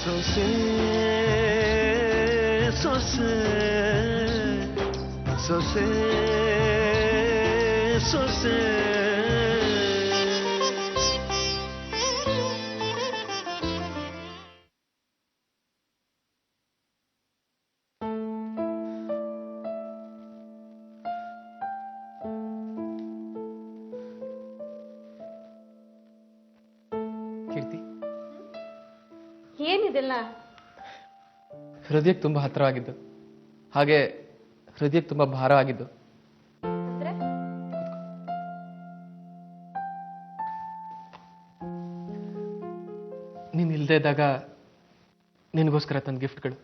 ಸೊಸೆ ಸೊಸೆ ಸೊಸೆ ಸೊಸೆ ಕೀರ್ತಿ, ಏನಿದೆಲ್ಲ? ಹೃದಯಕ್ಕೆ ತುಂಬಾ ಹತ್ರವಾಗಿದ್ದು, ಹಾಗೆ ಹೃದಯಕ್ಕೆ ತುಂಬಾ ಭಾರವಾಗಿದ್ದು. ಅಂದ್ರೆ ನೀನ್ ಇಲ್ದೇ ಇದ್ದಾಗ ನಿನಗೋಸ್ಕರ ತಂದ ಗಿಫ್ಟ್ಗಳು.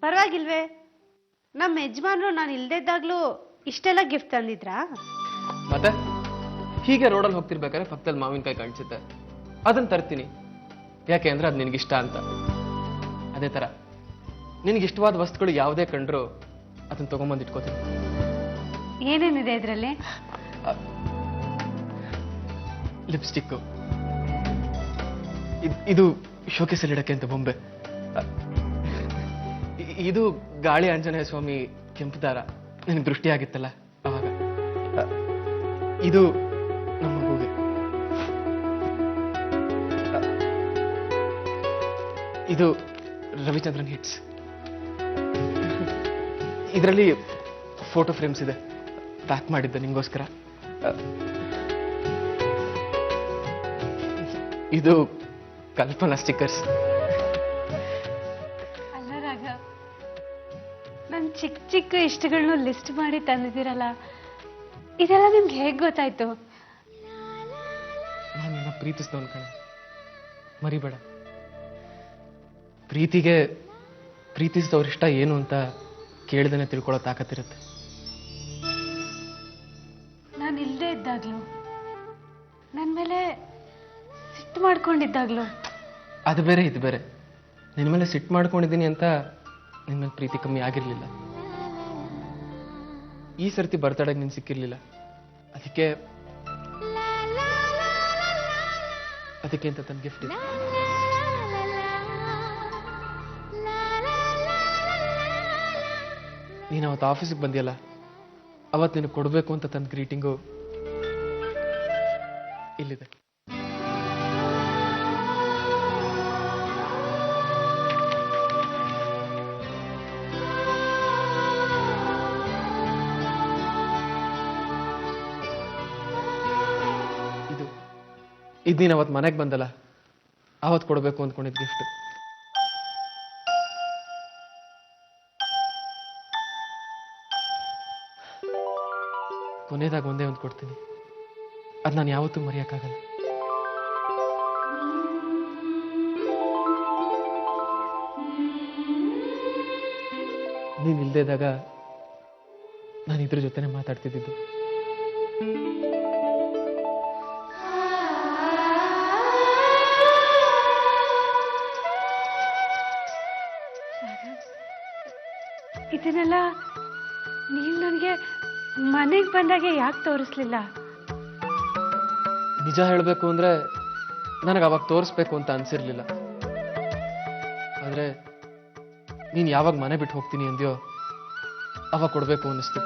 ಪರವಾಗಿಲ್ವೇ? ನಮ್ಮ ಯಜಮಾನ್ರು ನಾನು ಇಲ್ದೇ ಇದ್ದಾಗ್ಲೂ ಇಷ್ಟೆಲ್ಲ ಗಿಫ್ಟ್ ತಂದಿದ್ರಾ? ಮತ್ತೆ ಹೀಗೆ ರೋಡಲ್ಲಿ ಹೋಗ್ತಿರ್ಬೇಕಾದ್ರೆ ಪಕ್ಕದಲ್ಲಿ ಮಾವಿನಕಾಯಿ ಕಾಣಿಸುತ್ತೆ, ಅದನ್ನ ತರ್ತೀನಿ. ಯಾಕೆ ಅಂದ್ರೆ ಅದು ನಿನಗಿಷ್ಟ ಅಂತ. ಅದೇ ತರ ನಿನಗಿಷ್ಟವಾದ ವಸ್ತುಗಳು ಯಾವುದೇ ಕಂಡ್ರು ಅದನ್ನ ತಗೊಂಬಂದು ಇಟ್ಕೋತೀನಿ. ಏನೇನಿದೆ ಇದರಲ್ಲಿ? ಲಿಪ್ಸ್ಟಿಕ್, ಇದು ಶೋಕೇಸಲ್ಲಿ ಇಡಕ್ಕೆ ಅಂತ ಬೊಂಬೆ, ಇದು ಗಾಳಿ ಆಂಜನೇಯ ಸ್ವಾಮಿ ಕೆಂಪು ದಾರ, ನಿನಗೆ ದೃಷ್ಟಿ ಆಗಿತ್ತಲ್ಲ ಅವಾಗ. ಇದು ನಮ್ಮ ಮಗುಗೆ. ಇದು ರವಿಚಂದ್ರನ್ ಹಿಟ್ಸ್. ಇದರಲ್ಲಿ ಫೋಟೋ ಫ್ರೇಮ್ಸ್ ಇದೆ, ಪ್ಯಾಕ್ ಮಾಡಿದ್ದೆ ನಿಂಗೋಸ್ಕರ. ಇದು ಕಲ್ಪನಾ ಸ್ಟಿಕ್ಕರ್ಸ್. ಅಲ್ಲ ರಾಘವ್, ನನ್ನ ಚಿಕ್ಕ ಚಿಕ್ಕ ಇಷ್ಟಗಳನ್ನೂ ಲಿಸ್ಟ್ ಮಾಡಿ ತಂದಿದ್ದೀರಲ್ಲ, ಇದೆಲ್ಲ ನಿಮ್ಗೆ ಹೇಗೆ ಗೊತ್ತಾಯ್ತು? ನಾನು ನಿನ್ನ ಪ್ರೀತಿಸಿದವನ್ ಕಣೆ, ಮರಿಬೇಡ. ಪ್ರೀತಿಗೆ ಪ್ರೀತಿಸಿದವ್ರ ಇಷ್ಟ ಏನು ಅಂತ ಕೇಳ್ದೇನೆ ತಿಳ್ಕೊಳ್ಳೋ ತಾಕತ್ತಿರುತ್ತೆ. ನಾನು ಇಲ್ಲದೆ ಇದ್ದಾಗ್ಲೂ, ನನ್ನ ಮೇಲೆ ಸಿಟ್ಟು ಮಾಡ್ಕೊಂಡಿದ್ದಾಗ್ಲೂ. ಅದು ಬೇರೆ ಇದು ಬೇರೆ. ನಿನ್ನ ಮೇಲೆ ಸಿಟ್ಟು ಮಾಡ್ಕೊಂಡಿದ್ದೀನಿ ಅಂತ ನಿನ್ನ ಮೇಲೆ ಪ್ರೀತಿ ಕಮ್ಮಿ ಆಗಿರ್ಲಿಲ್ಲ. ಈ ಸರ್ತಿ ಬರ್ತಡೆಗೆ ನೀನು ಸಿಕ್ಕಿರ್ಲಿಲ್ಲ, ಅದಕ್ಕೆ ಅಂತ ತನ್ನ ಗಿಫ್ಟ್ ಇದೆ. ನೀನು ಅವತ್ತು ಆಫೀಸಿಗೆ ಬಂದಿಯಲ್ಲ, ಅವತ್ತು ನಿನಗೆ ಕೊಡಬೇಕು ಅಂತ ತಂದ ಗ್ರೀಟಿಂಗು ಇಲ್ಲಿದೆ. ಇದು ನೀನು ಅವತ್ತು ಮನೆಗೆ ಬಂದಲ್ಲ, ಅವತ್ತು ಕೊಡಬೇಕು ಅಂದ್ಕೊಂಡಿದ್ದ ಗಿಫ್ಟ್. ಕೊನೆಯದಾಗ ಒಂದೇ ಒಂದು ಕೊಡ್ತೀನಿ, ಅದು ನಾನು ಯಾವತ್ತೂ ಮರೆಯೋಕ್ಕಾಗಲ್ಲ. ನೀನು ಇಲ್ಲದೆ ಇದ್ದಾಗ ನಾನು ಇದ್ರ ಜೊತೆನೆ ಮಾತಾಡ್ತಿದ್ದು. ಇದನ್ನೆಲ್ಲ ನೀವು ನನಗೆ ಮನೆಗೆ ಬಂದಾಗೆ ಯಾಕೆ ತೋರಿಸ್ಲಿಲ್ಲ? ನಿಜ ಹೇಳಬೇಕು ಅಂದ್ರೆ ನನಗೆ ಅವಾಗ ತೋರಿಸ್ಬೇಕು ಅಂತ ಅನ್ಸಿರ್ಲಿಲ್ಲ. ಆದ್ರೆ ನೀನು ಯಾವಾಗ ಮನೆ ಬಿಟ್ಟು ಹೋಗ್ತೀನಿ ಅಂದ್ಯೋ ಅವಾಗ ಕೊಡ್ಬೇಕು ಅನ್ನಿಸ್ತು.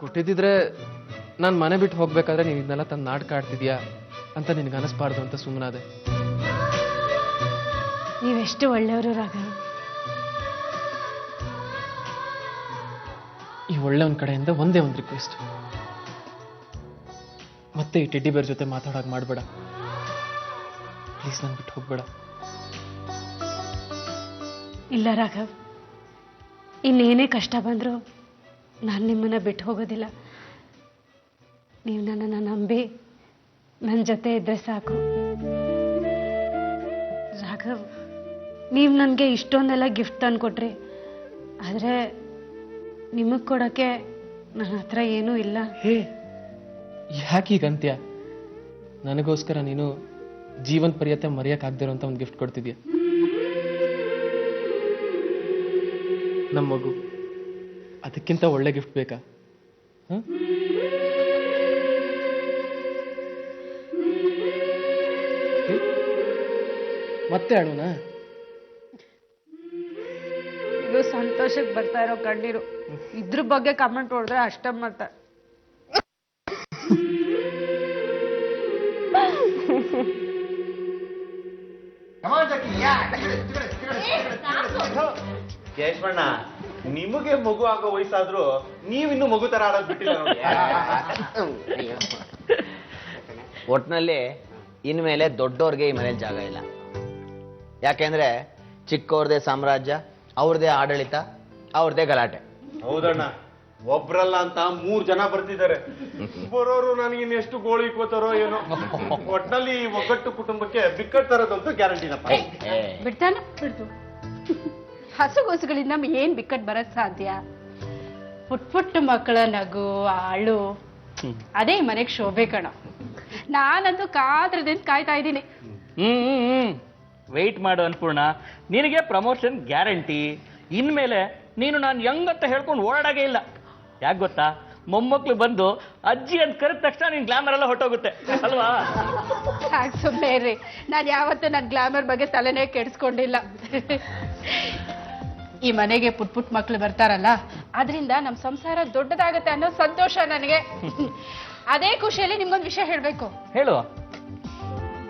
ಕೊಟ್ಟಿದ್ದಿದ್ರೆ ನಾನು ಮನೆ ಬಿಟ್ಟು ಹೋಗ್ಬೇಕಾದ್ರೆ ನೀನು ಇದನ್ನೆಲ್ಲ ತಂದು ನಾಟಕ ಆಡ್ತಿದ್ಯಾ ಅಂತ ನಿನಗೆ ಅನಿಸ್ಬಾರ್ದು ಅಂತ ಸುಮ್ಮನಾದೆ. ನೀವೆಷ್ಟು ಒಳ್ಳೆಯವರು ರಾಘವ್. ಈ ಒಳ್ಳೆಯವನ ಕಡೆಯಿಂದ ಒಂದೇ ಒಂದು ರಿಕ್ವೆಸ್ಟ್, ಮತ್ತೆ ಈ ಟೆಡ್ಡಿ ಬೇರ್ ಜೊತೆ ಮಾತಾಡೋಕೆ ಮಾಡಬೇಡ ಪ್ಲೀಸ್. ನಾನು ಬಿಟ್ಟು ಹೋಗ್ಬೇಡ. ಇಲ್ಲ ರಾಘವ್, ಇನ್ನೇನೇ ಕಷ್ಟ ಬಂದರೂ ನಾನು ನಿಮ್ಮನ್ನ ಬಿಟ್ಟು ಹೋಗೋದಿಲ್ಲ. ನೀವು ನನ್ನನ್ನು ನಂಬಿ ನನ್ನ ಜೊತೆ ಇದ್ರೆ ಸಾಕು. ರಾಘವ್, ನೀವು ನನಗೆ ಇಷ್ಟೊಂದೆಲ್ಲ ಗಿಫ್ಟ್ ತಂದು ಕೊಟ್ರಿ, ಆದರೆ ನಿಮಗೆ ಕೊಡೋಕ್ಕೆ ನನ್ನ ಹತ್ರ ಏನೂ ಇಲ್ಲ. ಹೇ, ಯಾಕೀಗಂತ್ಯ? ನನಗೋಸ್ಕರ ನೀನು ಜೀವನ ಪರ್ಯಂತ ಮರೆಯೋಕ್ಕಾಗದಿರೋಂಥ ಒಂದು ಗಿಫ್ಟ್ ಕೊಡ್ತಿದ್ಯಾ. ನಮ್ಮ ಮಗು, ಅದಕ್ಕಿಂತ ಒಳ್ಳೆ ಗಿಫ್ಟ್ ಬೇಕಾ? ಹ ಮತ್ತೆ ಅಳುನ? ಇದು ಸಂತೋಷಕ್ಕೆ ಬರ್ತಾ ಇರೋ ಕಣ್ಣೀರು. ಇದ್ರ ಬಗ್ಗೆ ಕಮೆಂಟ್ ಹೊಡೆದ್ರೆ ಅಷ್ಟೇ ಮತ್ತೆ. ಕೇಶವಣ್ಣ, ನಿಮಗೆ ಮಗು ಆಗೋ ವಯಸ್ಸಾದ್ರೂ ನೀವಿನ್ನು ಮಗು ತರ ಆಡೋದ್ ಬಿಟ್ಟಿಲ್ಲ ನೋಡಿ. ಒಟ್ನಲ್ಲಿ ಇನ್ಮೇಲೆ ದೊಡ್ಡೋರ್ಗೆ ಈ ಮನೇಲಿ ಜಾಗ ಇಲ್ಲ. ಯಾಕೆಂದ್ರೆ ಚಿಕ್ಕವ್ರದೇ ಸಾಮ್ರಾಜ್ಯ, ಅವ್ರದೇ ಆಡಳಿತ, ಅವ್ರದೇ ಗಲಾಟೆ. ಹೌದಣ್ಣ, ಒಬ್ರಲ್ಲ ಅಂತ 3 ಜನ ಬರ್ತಿದ್ದಾರೆ. ಬರೋರು ನನಗಿನ್ ಎಷ್ಟು ಗೋಳು ಇಕ್ಕೋತಾರೋ ಏನೋ. ಒಟ್ನಲ್ಲಿ ಈ ಒಗ್ಗಟ್ಟು ಕುಟುಂಬಕ್ಕೆ ಬಿಕ್ಕಟ್ಟು ತರೋದಂತೂ ಗ್ಯಾರಂಟಿನಪ್ಪ. ಬಿಡ್ತಾನ ಬಿಡ್ತು. ಹಸುಗೊಸುಗಳಿಂದ ಏನ್ ಬಿಕ್ಕಟ್ ಬರಕ್ ಸಾಧ್ಯ? ಪುಟ್ಟ ಮಕ್ಕಳ ನಗು ಅಳು ಅದೇ ಮನೆಗ್ ಶೋಭೆ ಕಣ. ನಾನಂತೂ ಕಾದ್ರದಿಂದ ಕಾಯ್ತಾ ಇದ್ದೀನಿ. ವೆಯ್ಟ್ ಮಾಡು ಅನ್ಪೂರ್ಣ, ನಿನಗೆ ಪ್ರಮೋಷನ್ ಗ್ಯಾರಂಟಿ. ಇನ್ಮೇಲೆ ನೀನು ನಾನು ಯಂಗ್ ಅಂತ ಹೇಳ್ಕೊಂಡು ಓಡಾಡಾಗೇ ಇಲ್ಲ. ಯಾಕೆ ಗೊತ್ತಾ, ಮೊಮ್ಮಕ್ಳು ಬಂದು ಅಜ್ಜಿ ಅಂತ ಕರೆದ ತಕ್ಷಣ ನಿನ್ ಗ್ಲಾಮರ್ ಎಲ್ಲ ಹೊಟ್ಟೋಗುತ್ತೆ ಅಲ್ವಾ? ಸಾಕು ಸುಮ್ಮನೆ ಇರ್ರಿ. ನಾನು ಯಾವತ್ತೂ ನನ್ನ ಗ್ಲಾಮರ್ ಬಗ್ಗೆ ತಲೆನೇ ಕೆಡಿಸ್ಕೊಂಡಿಲ್ಲ. ಈ ಮನೆಗೆ ಪುಟ್ ಮಕ್ಳು ಬರ್ತಾರಲ್ಲ, ಅದರಿಂದ ನಮ್ಮ ಸಂಸಾರ ದೊಡ್ಡದಾಗತ್ತೆ ಅನ್ನೋ ಸಂತೋಷ ನನಗೆ. ಅದೇ ಖುಷಿಯಲ್ಲಿ ನಿಮ್ಗೊಂದು ವಿಷಯ ಹೇಳ್ಬೇಕು. ಹೇಳು.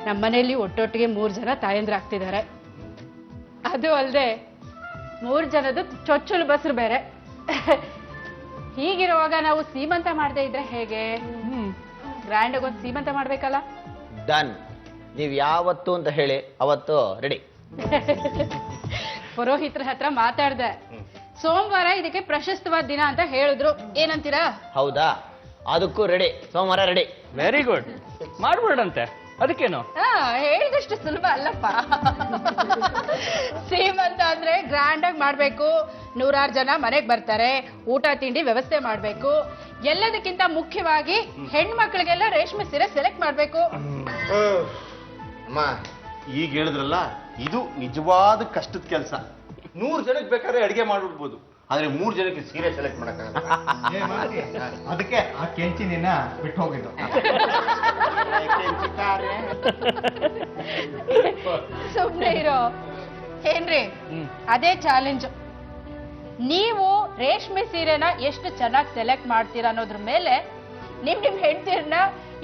ನಮ್ಮ ಮನೆಯಲ್ಲಿ ಒಟ್ಟೊಟ್ಟಿಗೆ 3 ಜನ ತಾಯಂದ್ರಾಗ್ತಿದ್ದಾರೆ. ಅದು ಅಲ್ಲದೆ 3 ಜನದ ಚೊಚ್ಚಲು ಬಸರು ಬೇರೆ. ಹೀಗಿರುವಾಗ ನಾವು ಸೀಮಂತ ಮಾಡದೇ ಇದ್ರೆ ಹೇಗೆ? ಗ್ರ್ಯಾಂಡ್ ಆಗಿ ಒಂದು ಸೀಮಂತ ಮಾಡ್ಬೇಕಲ್ಲ. ಡನ್. ನೀವ್ ಯಾವತ್ತು ಅಂತ ಹೇಳಿ ಅವತ್ತು ರೆಡಿ. ಪುರೋಹಿತರ ಹತ್ರ ಮಾತಾಡ್ದೆ. ಸೋಮವಾರ ಇದಕ್ಕೆ ಪ್ರಶಸ್ತವಾದ ದಿನ ಅಂತ ಹೇಳಿದ್ರು. ಏನಂತೀರಾ? ಹೌದಾ? ಅದಕ್ಕೂ ರೆಡಿ. ಸೋಮವಾರ ರೆಡಿ. Very good, ಮಾಡ್ಬಿಡಂತೆ. ಅದಕ್ಕೇನು? ಹೇಳಿದಷ್ಟು ಸುಲಭ ಅಲ್ಲಪ್ಪ. ಸೀಮಂತ ಅಂದ್ರೆ ಗ್ರ್ಯಾಂಡ್ ಆಗಿ ಮಾಡ್ಬೇಕು. 100 ಜನ ಮನೆಗ್ ಬರ್ತಾರೆ, ಊಟ ತಿಂಡಿ ವ್ಯವಸ್ಥೆ ಮಾಡ್ಬೇಕು. ಎಲ್ಲದಕ್ಕಿಂತ ಮುಖ್ಯವಾಗಿ ಹೆಣ್ಮಕ್ಳಿಗೆಲ್ಲ ರೇಷ್ಮೆ ಸೀರೆ ಸೆಲೆಕ್ಟ್ ಮಾಡ್ಬೇಕು. ಅಮ್ಮ, ಈಗ ಹೇಳಿದ್ರಲ್ಲ, ಇದು ನಿಜವಾದ ಕಷ್ಟದ ಕೆಲಸ. 100 ಜನಕ್ಕೆ ಬೇಕಾದ್ರೆ ಅಡಿಗೆ ಮಾಡ್ಬಿಡ್ಬೋದು, ಆದ್ರೆ 3 ಜನಕ್ಕೆ ಸೀರೆ ಸೆಲೆಕ್ಟ್ ಮಾಡಕ್ಕಾಗಲ್ಲ. ಅದಕ್ಕೆ ಆ ಕೆಂಚಿನ ಬಿಟ್ಟು ಹೋಗಿದ್ದು. ಸುಮ್ನೆ ಇರೋ. ಏನ್ರಿ, ಅದೇ ಚಾಲೆಂಜ್. ನೀವು ರೇಷ್ಮೆ ಸೀರೆನ ಎಷ್ಟು ಚೆನ್ನಾಗಿ ಸೆಲೆಕ್ಟ್ ಮಾಡ್ತೀರಾ ಅನ್ನೋದ್ರ ಮೇಲೆ ನಿಮ್ ಹೆಂಡ್ತಿರ್ನ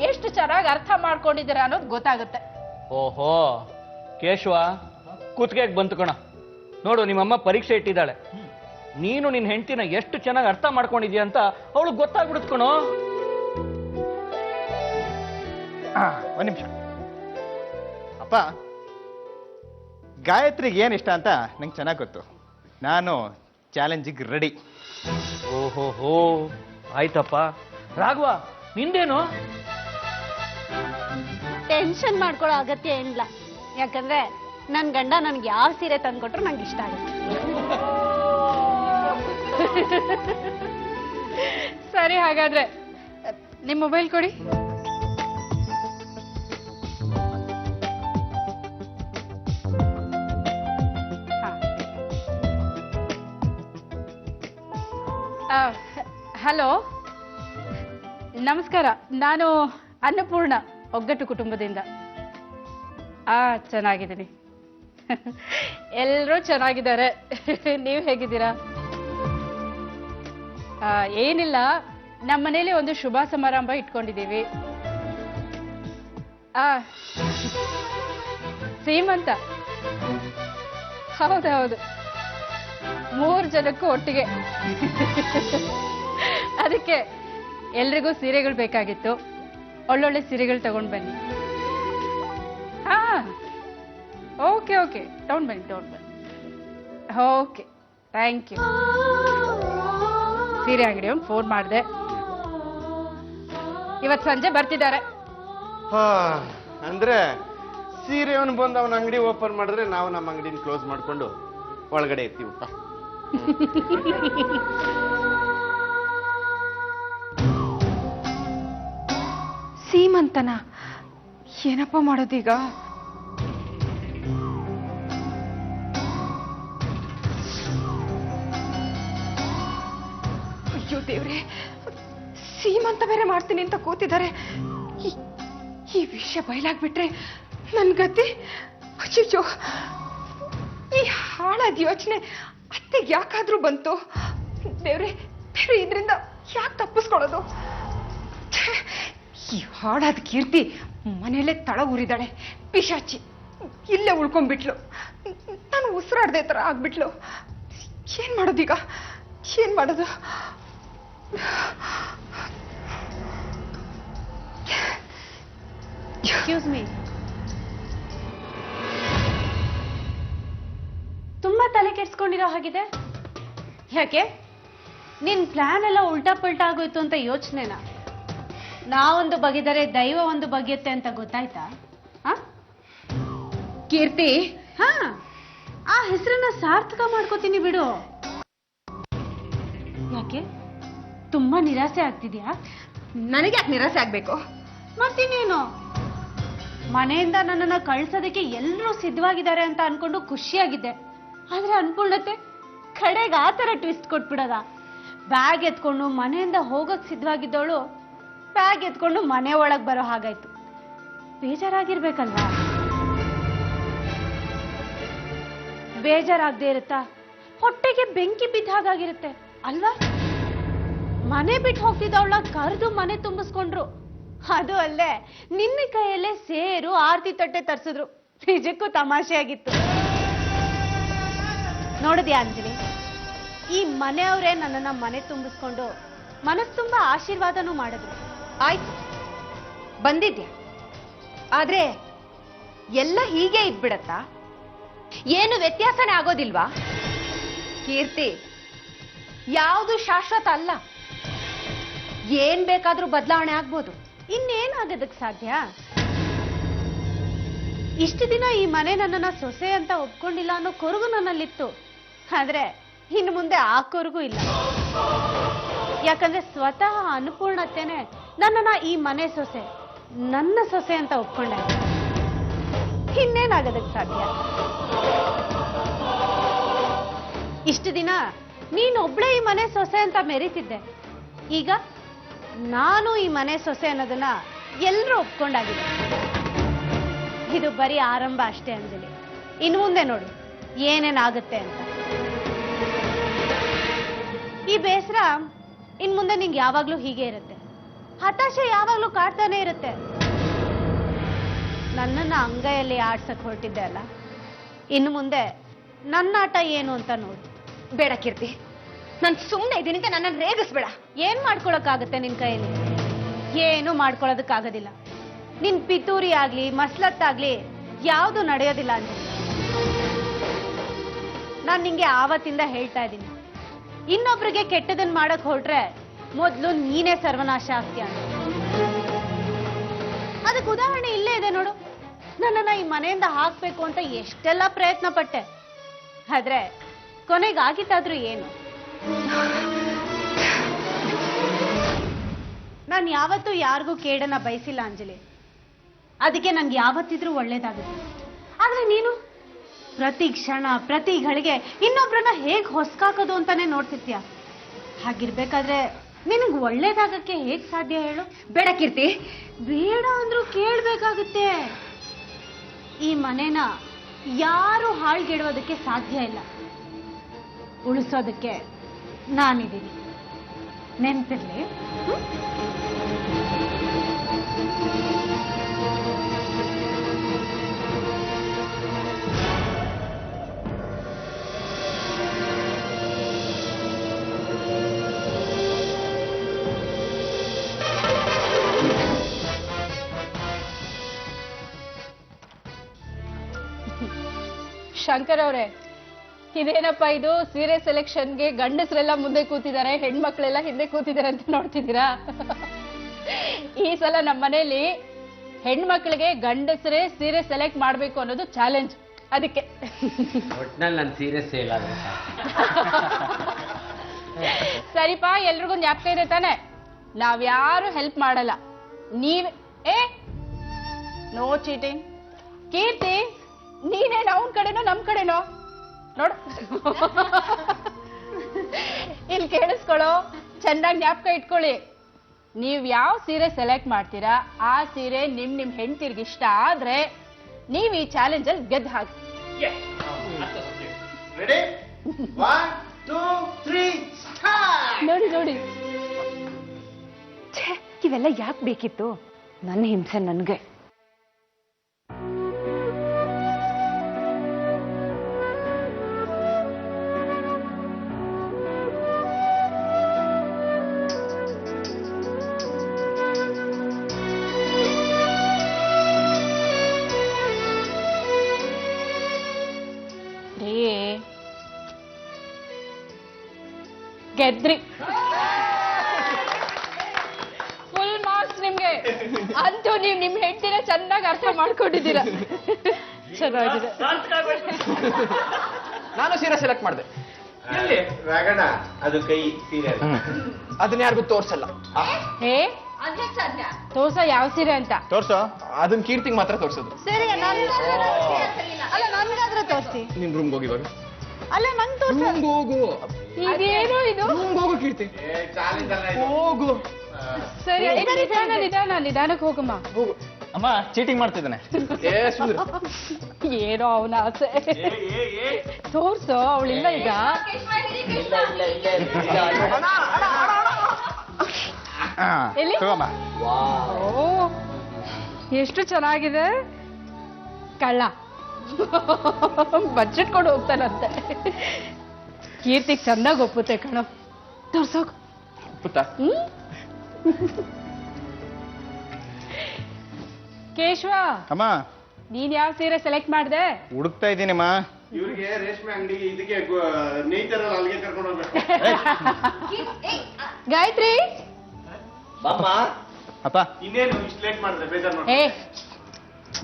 ಎಷ್ಟು ಚೆನ್ನಾಗಿ ಅರ್ಥ ಮಾಡ್ಕೊಂಡಿದ್ದೀರಾ ಅನ್ನೋದು ಗೊತ್ತಾಗುತ್ತೆ. ಓಹೋ ಕೇಶವ, ಕೂತ್ಗೆಗೆ ಬಂತು ಕಣ. ನೋಡು, ನಿಮ್ಮಮ್ಮ ಪರೀಕ್ಷೆ ಇಟ್ಟಿದ್ದಾಳೆ. ನೀನು ನಿನ್ನ ಹೆಂಡತಿನ ಎಷ್ಟು ಚೆನ್ನಾಗಿ ಅರ್ಥ ಮಾಡ್ಕೊಂಡಿದ್ಯಾ ಅಂತ ಅವಳು ಗೊತ್ತಾಗ್ಬಿಡುತ್ತೆ ಕಣೋ. ಒಂದ್ ನಿಮಿಷ ಅಪ್ಪ. ಗಾಯತ್ರಿಗೆ ಏನ್ ಇಷ್ಟ ಅಂತ ನಂಗೆ ಚೆನ್ನಾಗಿ ಗೊತ್ತು. ನಾನು ಚಾಲೆಂಜಿಗೆ ರೆಡಿ. ಓಹೋ ಆಯ್ತಪ್ಪ. ರಾಘವ, ನಿಂದೇನು? ಟೆನ್ಷನ್ ಮಾಡ್ಕೊಳ್ಳೋ ಅಗತ್ಯ ಏನಿಲ್ಲ. ಯಾಕಂದ್ರೆ ನನ್ ಗಂಡ ನನ್ಗೆ ಯಾವ ಸೀರೆ ತಂದ್ಕೊಟ್ರು ನಂಗೆ ಇಷ್ಟ ಆಗುತ್ತೆ. ಸರಿ, ಹಾಗಾದ್ರೆ ನಿಮ್ ಮೊಬೈಲ್ ಕೊಡಿ. ಹಲೋ, ನಮಸ್ಕಾರ. ನಾನು ಅನ್ನಪೂರ್ಣ, ಒಗ್ಗಟ್ಟು ಕುಟುಂಬದಿಂದ. ಚೆನ್ನಾಗಿದ್ದೀನಿ. ಎಲ್ಲರೂ ಚೆನ್ನಾಗಿದ್ದಾರೆ. ನೀವು ಹೇಗಿದ್ದೀರಾ? ಏನಿಲ್ಲ, ನಮ್ಮ ಮನೇಲಿ ಒಂದು ಶುಭ ಸಮಾರಂಭ ಇಟ್ಕೊಂಡಿದ್ದೀವಿ. ಸೀಮಂತ. ಹೌದೌದು, 3 ಜನಕ್ಕೂ ಒಟ್ಟಿಗೆ. ಅದಕ್ಕೆ ಎಲ್ರಿಗೂ ಸೀರೆಗಳು ಬೇಕಾಗಿತ್ತು. ಒಳ್ಳೊಳ್ಳೆ ಸೀರೆಗಳು ತಗೊಂಡು ಬನ್ನಿ. ಓಕೆ ಓಕೆ, ತಗೊಂಡು ಬನ್ನಿ. Okay, thank you. ಸೀರೆ ಅಂಗಡಿ ಅವ್ನು ಫೋನ್ ಮಾಡಿದೆ. ಇವತ್ತು ಸಂಜೆ ಬರ್ತಿದ್ದಾರೆ. ಅಂದ್ರೆ ಸೀರೆಯವನು ಬಂದು ಅವನ ಅಂಗಡಿ ಓಪನ್ ಮಾಡಿದ್ರೆ ನಾವು ನಮ್ಮ ಅಂಗಡಿನ ಕ್ಲೋಸ್ ಮಾಡ್ಕೊಂಡು ಒಳಗಡೆ ಇರ್ತೀವಪ್ಪ. ಸೀಮಂತನ ಏನಪ್ಪ ಮಾಡೋದೀಗ? ಅಯ್ಯೋ ದೇವ್ರೆ, ಸೀಮಂತ ಬೇರೆ ಮಾಡ್ತೀನಿ ಅಂತ ಕೂತಿದ್ದಾರೆ. ಈ ವಿಷಯ ಬಯಲಾಗ್ಬಿಟ್ರೆ ನನ್ ಗತಿ ಅಯ್ಯೋ, ಈ ಹಾಳಾದ ಯೋಚನೆ ಅತ್ತೆಗೆ ಯಾಕಾದ್ರೂ ಬಂತು? ದೇವ್ರೆ, ಇದರಿಂದ ಯಾಕೆ ತಪ್ಪಿಸ್ಕೊಳ್ಳೋದು? ಛೇ, ಈ ಹಾಳಾದ ಕೀರ್ತಿ ಮನೆಯಲ್ಲೇ ತಳ ಊರಿದಾಳೆ. ಪಿಶಾಚಿ ಇಲ್ಲೇ ಉಳ್ಕೊಂಡ್ಬಿಟ್ಲು. ನಾನು ಉಸಿರಾಡ್ದೆ ತರ ಆಗ್ಬಿಟ್ಲು. ಏನ್ ಮಾಡೋದೀಗ? ಏನ್ ಮಾಡೋದು? ಎಕ್ಸ್ಕ್ಯೂಸ್ ಮೀ, ತುಂಬಾ ತಲೆ ಕೆಡ್ಸ್ಕೊಂಡಿರೋ ಹಾಗಿದೆ. ಯಾಕೆ? ನಿನ್ ಪ್ಲಾನ್ ಎಲ್ಲ ಉಲ್ಟಾ ಪಲ್ಟಾ ಆಗೋಯ್ತು ಅಂತ ಯೋಚನೆನಾ? ನಾವೊಂದು ಬಗೆದರೆ ದೈವ ಒಂದು ಬಗೆಯುತ್ತೆ ಅಂತ ಗೊತ್ತಾಯ್ತಾ? ಕೀರ್ತಿ, ಹಾ, ಆ ಹೆಸರನ್ನ ಸಾರ್ಥಕ ಮಾಡ್ಕೋತೀನಿ ಬಿಡು. ಯಾಕೆ ತುಂಬಾ ನಿರಾಸೆ ಆಗ್ತಿದ್ಯಾ? ನನಗೆ ಯಾಕೆ ನಿರಾಸೆ ಆಗ್ಬೇಕು? ಮತ್ತಿನ್ನೇನು, ಮನೆಯಿಂದ ನನ್ನನ್ನ ಕಳ್ಸೋದಕ್ಕೆ ಎಲ್ಲರೂ ಸಿದ್ಧವಾಗಿದ್ದಾರೆ ಅಂತ ಅನ್ಕೊಂಡು ಖುಷಿಯಾಗಿದ್ದೆ. ಆದ್ರೆ ಅನ್ಪೂರ್ಣತೆ ಕಡೆಗೆ ಆ ತರ ಟ್ವಿಸ್ಟ್ ಕೊಟ್ಬಿಡದ. ಬ್ಯಾಗ್ ಎತ್ಕೊಂಡು ಮನೆಯಿಂದ ಹೋಗಕ್ ಸಿದ್ಧವಾಗಿದ್ದವಳು ಬ್ಯಾಗ್ ಎತ್ಕೊಂಡು ಮನೆ ಒಳಗ್ ಬರೋ ಹಾಗಾಯ್ತು. ಬೇಜಾರಾಗಿರ್ಬೇಕಲ್ವಾ? ಬೇಜಾರಾಗದೆ ಇರುತ್ತಾ? ಹೊಟ್ಟೆಗೆ ಬೆಂಕಿ ಬಿದ್ದ ಹಾಗಾಗಿರುತ್ತೆ ಅಲ್ವಾ? ಮನೆ ಬಿಟ್ಟು ಹೋಗ್ತಿದ್ದವಳ ಕರೆದು ಮನೆ ತುಂಬಿಸ್ಕೊಂಡ್ರು. ಅದು ಅಲ್ಲದೆ ನಿನ್ನ ಕೈಯಲ್ಲೇ ಸೇರು ಆರತಿ ತಟ್ಟೆ ತರ್ಸಿದ್ರು. ನಿಜಕ್ಕೂ ತಮಾಷೆ ಆಗಿತ್ತು. ನೋಡಿದ್ಯಾ ಅಂಜಲಿ, ಈ ಮನೆಯವರೇ ನನ್ನನ್ನ ಮನೆ ತುಂಬಿಸ್ಕೊಂಡು ಮನಸ್ ತುಂಬಾ ಆಶೀರ್ವಾದನೂ ಮಾಡಿದ್ರು. ಆಯ್ತು, ಬಂದಿದ್ಯಾ. ಆದ್ರೆ ಎಲ್ಲ ಹೀಗೆ ಇದ್ಬಿಡತ್ತಾ? ಏನು ವ್ಯತ್ಯಾಸನೇ ಆಗೋದಿಲ್ವಾ? ಕೀರ್ತಿ, ಯಾವುದು ಶಾಶ್ವತ ಅಲ್ಲ. ಏನ್ ಬೇಕಾದ್ರೂ ಬದಲಾವಣೆ ಆಗ್ಬೋದು. ಇನ್ನೇನಾಗೋದಕ್ ಸಾಧ್ಯ? ಇಷ್ಟು ದಿನ ಈ ಮನೆ ನನ್ನನ್ನ ಸೊಸೆ ಅಂತ ಒಪ್ಕೊಂಡಿಲ್ಲ ಅನ್ನೋ ಕೊರಗು ನನ್ನಲ್ಲಿತ್ತು. ಆದ್ರೆ ಇನ್ನು ಮುಂದೆ ಆ ಕೊರಗು ಇಲ್ಲ. ಯಾಕಂದ್ರೆ ಸ್ವತಃ ಅನ್ನಪೂರ್ಣತೆನೆ ನನ್ನನ್ನ ಈ ಮನೆ ಸೊಸೆ, ನನ್ನ ಸೊಸೆ ಅಂತ ಒಪ್ಕೊಂಡೆ. ಇನ್ನೇನಾಗೋದಕ್ ಸಾಧ್ಯ? ಇಷ್ಟು ದಿನ ನೀನೊಬ್ಳೆ ಈ ಮನೆ ಸೊಸೆ ಅಂತ ಮೆರೀತಿದ್ದೆ. ಈಗ ನಾನು ಈ ಮನೆ ಸೊಸೆ ಅನ್ನೋದನ್ನ ಎಲ್ಲರೂ ಒಪ್ಕೊಂಡಾಗಿದೆ. ಇದು ಬರೀ ಆರಂಭ ಅಷ್ಟೇ ಅಂಜಲಿ. ಇನ್ನು ಮುಂದೆ ನೋಡು ಏನೇನಾಗುತ್ತೆ ಅಂತ. ಈ ಬೇಸರ ಇನ್ ಮುಂದೆ ನಿಂಗೆ ಯಾವಾಗ್ಲೂ ಹೀಗೆ ಇರುತ್ತೆ. ಹತಾಶೆ ಯಾವಾಗ್ಲೂ ಕಾಡ್ತಾನೆ ಇರುತ್ತೆ. ನನ್ನನ್ನ ಅಂಗೈಯಲ್ಲಿ ಆಡ್ಸಕ್ ಹೊರಟಿದ್ದೆ ಅಲ್ಲ, ಇನ್ನು ಮುಂದೆ ನನ್ನ ಆಟ ಏನು ಅಂತ ನೋಡು. ಬೇಡ ಕೀರ್ತಿ, ನಾನು ಸುಮ್ಮನೆ ಇದ್ದೀನಿ ಅಂತ ನನ್ನನ್ನು ರೇಗಿಸ್ಬೇಡ. ಏನ್ ಮಾಡ್ಕೊಳಕ್ಕಾಗತ್ತೆ ನಿನ್ ಕೈಯಲ್ಲಿ? ಏನು ಮಾಡ್ಕೊಳ್ಳೋದಕ್ಕಾಗೋದಿಲ್ಲ. ನಿನ್ ಪಿತೂರಿ ಆಗ್ಲಿ ಮಸ್ಲತ್ತಾಗ್ಲಿ ಯಾವುದು ನಡೆಯೋದಿಲ್ಲ ಅಂತ ನಾನ್ ನಿಂಗೆ ಆವತ್ತಿಂದ ಹೇಳ್ತಾ ಇದ್ದೀನಿ. ಇನ್ನೊಬ್ರಿಗೆ ಕೆಟ್ಟದನ್ನ ಮಾಡಕ್ ಹೊರಟ್ರೆ ಮೊದ್ಲು ನೀನೇ ಸರ್ವನಾಶ ಆಗ್ತೀಯ ಅಂತ. ಅದಕ್ಕೆ ಉದಾಹರಣೆ ಇಲ್ಲೇ ಇದೆ ನೋಡು. ನನ್ನನ್ನ ಈ ಮನೆಯಿಂದ ಹಾಕ್ಬೇಕು ಅಂತ ಎಷ್ಟೆಲ್ಲ ಪ್ರಯತ್ನ ಪಟ್ಟೆ. ಆದ್ರೆ ಕೊನೆಗಾಗಿತ್ತಾದ್ರೂ ಏನು? ನಾನು ಯಾವತ್ತೂ ಯಾರಿಗೂ ಕೇಡನ್ನ ಬಯಸಿಲ್ಲ ಅಂಜಲಿ. ಅದಕ್ಕೆ ನನ್ಗೆ ಯಾವತ್ತಿದ್ರೂ ಒಳ್ಳೇದಾಗುತ್ತೆ. ಆದ್ರೆ ನೀನು ಪ್ರತಿ ಕ್ಷಣ ಪ್ರತಿ ಗಳಿಗೆ ಇನ್ನೊಬ್ರನ್ನ ಹೇಗ್ ಹೊಸ್ಕಾಕೋದು ಅಂತಾನೆ ನೋಡ್ತಿರ್ತೀಯ. ಹಾಗಿರ್ಬೇಕಾದ್ರೆ ನಿನಗ್ ಒಳ್ಳೇದಾಗಕ್ಕೆ ಹೇಗ್ ಸಾಧ್ಯ ಹೇಳು? ಬೇಡ ಕೀರ್ತಿ. ಬೇಡ ಅಂದ್ರೂ ಕೇಳ್ಬೇಕಾಗುತ್ತೆ. ಈ ಮನೆನ ಯಾರು ಹಾಳ್ಗೆಡೋದಕ್ಕೆ ಸಾಧ್ಯ ಇಲ್ಲ. ಉಳಿಸೋದಕ್ಕೆ ನಾನಿದ್ದೀನಿ, ನೆನ್ಪಿರ್ಲಿ. ಶಂಕರ್ ಅವರೇ, ಇದೇನಪ್ಪ ಇದು? ಸೀರೆ ಸೆಲೆಕ್ಷನ್ಗೆ ಗಂಡಸರೆಲ್ಲ ಮುಂದೆ ಕೂತಿದ್ದಾರೆ, ಹೆಣ್ಮಕ್ಳೆಲ್ಲ ಹಿಂದೆ ಕೂತಿದ್ದಾರೆ ಅಂತ ನೋಡ್ತಿದ್ದೀರಾ? ಈ ಸಲ ನಮ್ಮ ಮನೇಲಿ ಹೆಣ್ಮಕ್ಳಿಗೆ ಗಂಡಸರೇ ಸೀರೆ ಸೆಲೆಕ್ಟ್ ಮಾಡ್ಬೇಕು ಅನ್ನೋದು ಚಾಲೆಂಜ್. ಅದಕ್ಕೆ ಒಟ್ನಲ್ಲಿ ನನ್ನ ಸೀರೆ ಸೇಲ್ ಆದ್ರೆ ಸರಿಪಾ, ಎಲ್ರಿಗೂ ಜ್ಞಾಪಕ ಇದೆ ತಾನೆ? ನಾವ್ಯಾರು ಹೆಲ್ಪ್ ಮಾಡಲ್ಲ. No cheating. ಕೀರ್ತಿ, ನೀನೇನು ಅವನ ಕಡೆನೋ ನಮ್ ಕಡೆನೋ ನೋಡು. ಇಲ್ಲಿ ಕೇಳಿಸ್ಕೊಳ್ಳೋ, ಚೆನ್ನಾಗಿ ಜ್ಞಾಪಕ ಇಟ್ಕೊಳ್ಳಿ. ನೀವ್ ಯಾವ ಸೀರೆ ಸೆಲೆಕ್ಟ್ ಮಾಡ್ತೀರಾ ಆ ಸೀರೆ ನಿಮ್ ಹೆಂಡ್ತಿರ್ಗೆ ಇಷ್ಟ ಆದ್ರೆ ನೀವ್ ಈ ಚಾಲೆಂಜ್ ಅಲ್ಲಿ ಗೆದ್ದು ಹಾಕಿ. Ready 1 2 3 start. ನೋಡಿ ನೋಡಿ, ಇವೆಲ್ಲ ಯಾಕೆ ಬೇಕಿತ್ತು? ನನ್ನ ಹಿಂಸೆ ನನ್ಗೆ. ಗೆದ್ರಿ. ಫುಲ್ ಮಾರ್ಕ್ಸ್ ನಿಮ್ಗೆ. ಅಂತೂ ನೀವು ನಿಮ್ ಹೆಂಡತಿನ ಚೆನ್ನಾಗಿ ಅರ್ಥ ಮಾಡ್ಕೊಂಡಿದ್ದೀರಾ. ಚೆನ್ನಾಗಿದೆ. ನಾನು ಸೀರೆ ಸೆಲೆಕ್ಟ್ ಮಾಡಿದೆ. ಎಲ್ಲಿ ರಾಗಣ ಅದು ಕೈ ಸೀರೆ ಅದನ್ನ ಯಾರಿಗೂ ತೋರ್ಸಲ್ಲ. ಹೇ ತೋರ್ಸ ಯಾವ ಸೀರೆ ಅಂತ. ತೋರ್ಸೋ. ಅದನ್ನ ಕೀರ್ತಿಗೆ ಮಾತ್ರ ತೋರ್ಸೋದು. ಸರಿ ಅಲ್ಲ ನನ್ಗಾದ್ರೆ ತೋರಿಸಿ. ನಿನ್ ರೂಮ್ಗೆ ಹೋಗಿ ಇವಾಗ. ಅಲ್ಲ ನಂಗೆ ತೋರ್ಸ. ರೂಮ್ಗೆ ಹೋಗು. ಇದೇನು ಇದು? ರೂಮ್ಗೆ ಹೋಗು ಕೀರ್ತಿ. ಚಾಲೆಂಜ್ ಅಲ್ಲ ಇದು. ಹೋಗು. ಸರಿ ನಿಧಾನಕ್ಕೆ ಹೋಗಮ್ಮ. ಹೋಗು. ಅಮ್ಮ ಚೀಟಿಂಗ್ ಮಾಡ್ತಿದ್ದಾನೆ. ಸುಂದ್ರ. ಏನೋ ಅವನ ಆಸೆ. ತೋರ್ಸು, ಅವಳಿಲ್ಲ ಈಗ. ಎಲ್ಲಿ? ತಗೋಮ್ಮ. ಓ ಎಷ್ಟು ಚೆನ್ನಾಗಿದೆ. ಕಳ್ಳ ಬಚ್ಚಿಟ್ಕೊಂಡು ಹೋಗ್ತಾನಂತೆ. ಕೀರ್ತಿಗ್ ಚೆನ್ನಾಗಿ ಒಪ್ಪುತ್ತೆ ಕಣೋ. ತೋರ್ಸೋಕ್ ಪುಟ್ಟ. ಕೇಶವ, ಅಮ್ಮ ನೀನ್ ಯಾವ ಸೀರೆ ಸೆಲೆಕ್ಟ್ ಮಾಡ್ದೆ? ಹುಡುಕ್ತಾ ಇದ್ದೀನಮ್ಮ. ಇವ್ರಿಗೆ ರೇಷ್ಮೆ ಅಂಗಡಿಗೆ ಇದಕ್ಕೆ ನೇಯ್ತಾರಲ್ಲ ಅಲ್ಲಿಗೆ ಕರ್ಕೊಂಡು ಹೋಗ್ಬೇಕು. ಗಾಯತ್ರಿ, ಬಾಮ್ಮ. ಅಪ್ಪ ಇನ್ನೇನು ಇಷ್ಟು ಲೇಟ್ ಮಾಡಿದ್ರೆ ಬೇಜಾರು ಏ ಮಾಡಿ.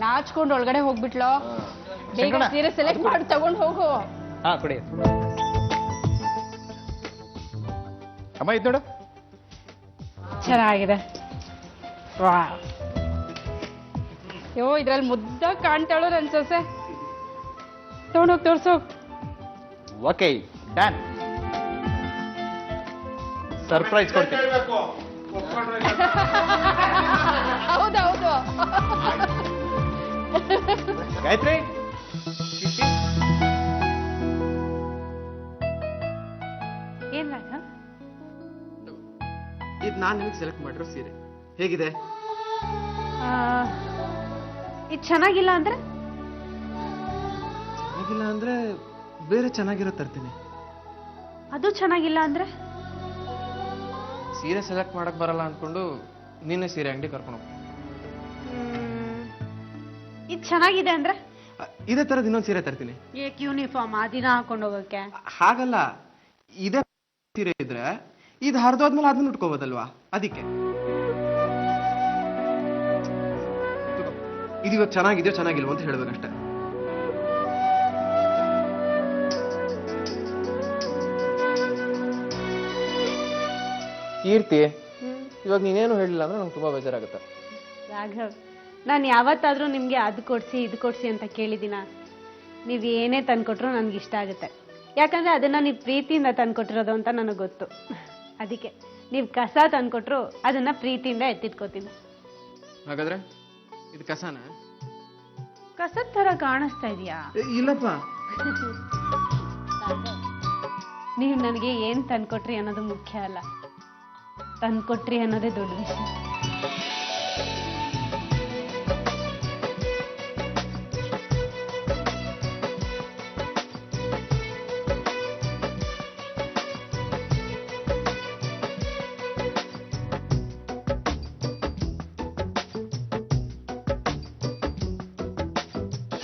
ನಾಚ್ಕೊಂಡು ಒಳಗಡೆ ಹೋಗ್ಬಿಟ್ಲೋ. ಬೇಗ ಶಂಕರಣ್ಣ. ಸೀರೆ ಸೆಲೆಕ್ಟ್ ಮಾಡಿ ತಗೊಂಡ್ ಹೋಗು. ಹಾ ಕೊಡಿ. ಅಮ್ಮ ಇದು ನೋಡು. ಚೆನ್ನಾಗಿದೆ. ವಾ, ಯೋ ಇದ್ರಲ್ಲಿ ಮುದ್ದಾಗಿ ಕಾಣ್ತಾಳೋ ನನ್ ಸೊಸೆ. ತಗೊಂಡೋಗ್ ತೋರ್ಸೋ. Okay done. ಸರ್ಪ್ರೈಸ್ ಕೊಡ್ತೀನಿ. ಹೇಳ್ಬೇಕು ಒಪ್ಕೊಂಡ್ರೆ ಹೌದೌದು. ಗಾಯತ್ರಿ. ಏನ್ ಇದು ನಾನು ನಿನಗೆ ಸೆಲೆಕ್ಟ್ ಮಾಡಿರೋ ಸೀರೆ ಹೇಗಿದೆ? ಇದು ಚೆನ್ನಾಗಿಲ್ಲ ಅಂದ್ರೆ? ಚೆನ್ನಾಗಿಲ್ಲ ಅಂದ್ರೆ ಬೇರೆ ಚೆನ್ನಾಗಿರೋ ತರ್ತೀನಿ. ಅದು ಚೆನ್ನಾಗಿಲ್ಲ ಅಂದ್ರೆ? ಸೀರೆ ಸೆಲೆಕ್ಟ್ ಮಾಡಕ್ ಬರಲ್ಲ ಅನ್ಕೊಂಡು ನಿನ್ನೆ ಸೀರೆ ಅಂಗಡಿ ಕರ್ಕೊಂಡು ಹೋಗ್ತೀನಿ. ಇದು ಚೆನ್ನಾಗಿದೆ ಅಂದ್ರೆ? ಇದೇ ತರದ್ ಇನ್ನೊಂದು ಸೀರೆ ತರ್ತೀನಿ. ಏಕ್ ಯೂನಿಫಾರ್ಮ್ ಆ ದಿನ ಹಾಕೊಂಡು ಹೋಗಕ್ಕೆ? ಹಾಗಲ್ಲ, ಇದೇ ಸೀರೆ ಇದ್ರೆ ಇದು ಹರಿದೋದ್ಮೇಲೆ ಅದನ್ನ ಉಟ್ಕೋಬೋದಲ್ವಾ, ಅದಕ್ಕೆ. ಇದು ಇವಾಗ ಚೆನ್ನಾಗಿದೆಯೋ ಚೆನ್ನಾಗಿಲ್ವೋ ಅಂತ ಹೇಳ್ಬೇಕಷ್ಟೆ. ಕೀರ್ತಿ, ಇವಾಗ ನೀನೇನು ಹೇಳಿಲ್ಲ ಅಂದ್ರೆ ನಂಗೆ ತುಂಬಾ ಬೇಜಾರಾಗುತ್ತೆ. ರಾಘವ್, ನಾನು ಯಾವತ್ತಾದ್ರೂ ನಿಮ್ಗೆ ಅದು ಕೊಡ್ಸಿ ಇದು ಕೊಡ್ಸಿ ಅಂತ ಕೇಳಿದಿನ? ನೀವು ಏನೇ ತಂದ್ಕೊಟ್ರು ನನ್ಗೆ ಇಷ್ಟ ಆಗುತ್ತೆ. ಯಾಕಂದ್ರೆ ಅದನ್ನ ನೀವು ಪ್ರೀತಿಯಿಂದ ತಂದ್ಕೊಟ್ಟಿರೋದು ಅಂತ ನನಗೆ ಗೊತ್ತು. ಅದಕ್ಕೆ ನೀವು ಕಸ ತಂದ್ಕೊಟ್ರು ಅದನ್ನ ಪ್ರೀತಿಯಿಂದ ಎತ್ತಿಟ್ಕೋತೀನಿ. ಹಾಗಾದ್ರೆ ಇದು ಕಸನ? ಕಸದ ತರ ಕಾಣಿಸ್ತಾ ಇದೆಯಾ? ಇಲ್ಲಪ್ಪ. ನೀವು ನನಗೆ ಏನ್ ತಂದ್ಕೊಟ್ರಿ ಅನ್ನೋದು ಮುಖ್ಯ ಅಲ್ಲ, ತಂದ್ಕೊಟ್ರಿ ಅನ್ನೋದೇ ದೊಡ್ಡ ವಿಷಯ.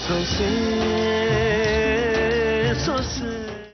ಸೊಸೆ